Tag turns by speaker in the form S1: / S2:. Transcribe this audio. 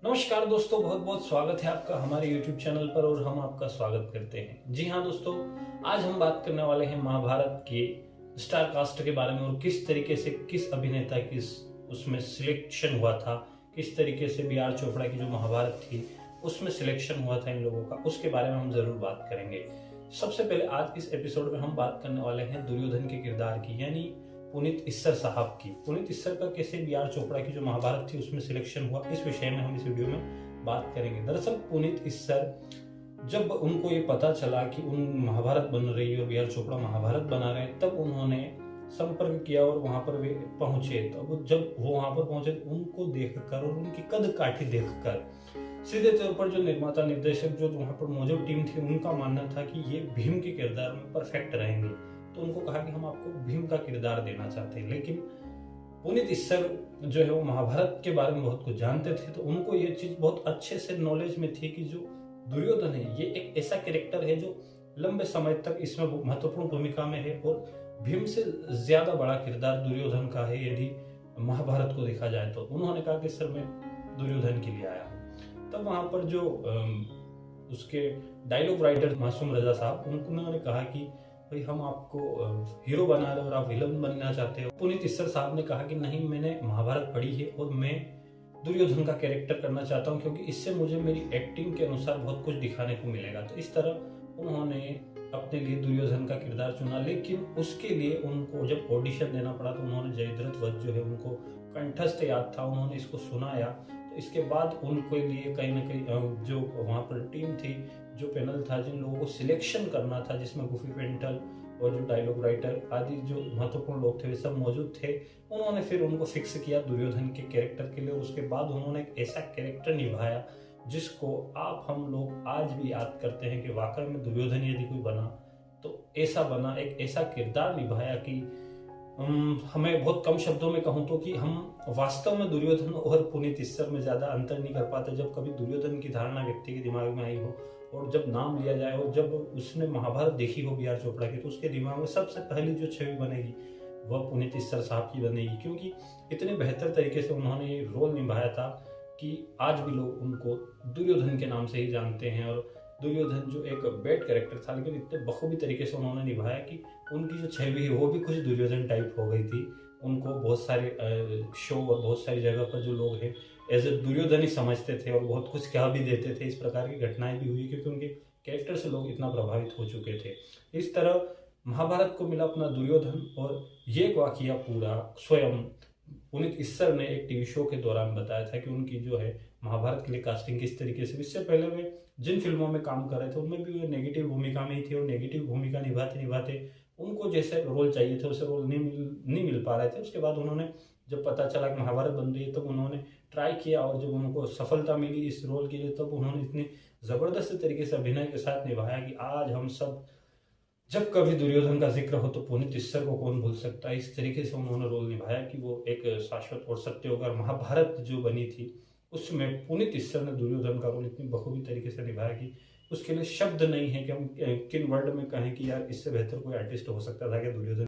S1: नमस्कार दोस्तों, बहुत बहुत स्वागत है आपका हमारे YouTube चैनल पर और हम आपका स्वागत करते हैं। जी हाँ दोस्तों, आज हम बात करने वाले हैं महाभारत के स्टार कास्ट के बारे में और किस तरीके से किस अभिनेता की उसमें सिलेक्शन हुआ था, किस तरीके से बी आर चोपड़ा की जो महाभारत थी उसमें सिलेक्शन हुआ था इन लोगों का, उसके बारे में हम जरूर बात करेंगे। सबसे पहले आज इस एपिसोड में हम बात करने वाले हैं दुर्योधन के किरदार की, यानी पुनीत इस्सर साहब की। पुनीत इस्सर का कैसे बी आर चोपड़ा की जो महाभारत थी उसमें सिलेक्शन हुआ, इस विषय में हम इस वीडियो में बात करेंगे। दरअसल पुनीत इस्सर जब उनको ये पता चला कि उन महाभारत बन रही है और बी आर चोपड़ा महाभारत बना रहे हैं, तब उन्होंने संपर्क किया और वहां पर वे पहुंचे। तब जब वो वहां पर पहुंचे उनको देखकर और उनकी कद काठी देखकर सीधे तौर पर जो निर्माता निर्देशक जो वहां पर मौजूद टीम थी उनका मानना था कि ये भीम के किरदार में परफेक्ट रहेंगे। तो उनको कहा कि हम आपको भीम का किरदार देना चाहते हैं। लेकिन पुनीत इस्सर जो है वो महाभारत के बारे में बहुत कुछ जानते थे, तो उनको ये चीज बहुत अच्छे से नॉलेज में थी कि जो दुर्योधन है ये एक ऐसा कैरेक्टर है जो लंबे समय तक इसमें महत्वपूर्ण भूमिका में है और भीम से ज्यादा बड़ा किरदार दुर्योधन का है यदि महाभारत को देखा जाए। तो उन्होंने कहा कि सर मैं दुर्योधन के लिए आया हूँ। तब वहां पर जो उसके डायलॉग राइटर मासूम रजा साहब उन्होंने कहा कि भाई हम आपको हीरो बना रहे और आप विलन बनना चाहते हो। पुनीत इस्सर साहब ने कहा कि नहीं, मैंने महाभारत पढ़ी है और मैं दुर्योधन का कैरेक्टर करना चाहता हूँ क्योंकि इससे मुझे मेरी एक्टिंग के अनुसार बहुत कुछ दिखाने को मिलेगा। तो इस तरह उन्होंने अपने लिए दुर्योधन का किरदार चुना। लेकिन उसके लिए उनको जब ऑडिशन देना पड़ा तो उन्होंने जयद्रथ वध जो है उनको कंठस्थ याद था, उन्होंने इसको सुनाया। तो इसके बाद उनको लिए कहीं ना कहीं जो वहाँ पर टीम थी, जो पैनल था, जिन लोगों को सिलेक्शन करना था, जिसमें गुफी पेंटल और जो डायलॉग राइटर आदि जो महत्वपूर्ण लोग थे वे सब मौजूद थे, उन्होंने फिर उनको फिक्स किया दुर्योधन के कैरेक्टर के लिए। उसके बाद उन्होंने एक ऐसा कैरेक्टर निभाया जिसको आप हम लोग आज भी याद करते हैं कि वाकई में दुर्योधन यदि कोई बना तो ऐसा बना, एक ऐसा किरदार निभाया कि हमें बहुत कम शब्दों में कहूँ तो कि हम वास्तव में दुर्योधन और पुनीत इस्सर में ज्यादा अंतर नहीं कर पाते। जब कभी दुर्योधन की धारणा व्यक्ति के दिमाग में आई हो और जब नाम लिया जाए और जब उसने महाभारत देखी हो बी आर चोपड़ा की, तो उसके दिमाग में सबसे पहली जो छवि बनेगी वह पुनीत इस्सर साहब की बनेगी, क्योंकि इतने बेहतर तरीके से उन्होंने ये रोल निभाया था कि आज भी लोग उनको दुर्योधन के नाम से ही जानते हैं। और दुर्योधन जो एक बैड कैरेक्टर था लेकिन इतने बखूबी तरीके से उन्होंने निभाया कि उनकी जो छवि है वो भी कुछ दुर्योधन टाइप हो गई थी। उनको बहुत सारे शो और बहुत सारी जगह पर जो लोग हैं एज ए दुर्योधन ही समझते थे और बहुत कुछ कह भी देते थे। इस प्रकार की घटनाएं भी हुई क्योंकि उनके कैरेक्टर से लोग इतना प्रभावित हो चुके थे। इस तरह महाभारत को मिला अपना दुर्योधन और ये वाकया पूरा स्वयं पुनीत इस्सर ने एक टीवी शो के दौरान बताया था कि उनकी जो है महाभारत के लिए कास्टिंग किस तरीके से। इससे पहले वे जिन फिल्मों में काम कर रहे थे उनमें भी वे नेगेटिव भूमिका में ही थे और नेगेटिव भूमिका निभाते निभाते उनको जैसे रोल चाहिए थे वैसे रोल नहीं मिल पा रहे थे। उसके बाद उन्होंने जब पता चला कि महाभारत बन रही है तब उन्होंने ट्राई किया और जब उनको सफलता मिली इस रोल के लिए तब उन्होंने इतनी जबरदस्त तरीके से अभिनय के साथ निभाया कि आज हम सब जब कभी दुर्योधन का जिक्र हो तो पुनीत इस्सर को कौन भूल सकता है। इस तरीके से उन्होंने रोल निभाया कि वो एक शाश्वत और सत्य होकर महाभारत जो बनी थी उसमें पुनीत इस्सर ने दुर्योधन का रोल इतनी बखूबी तरीके से निभाया कि उसके लिए शब्द नहीं है कि हम किन वर्ड में कहें कि यार इससे बेहतर कोई आर्टिस्ट हो सकता था कि दुर्योधन।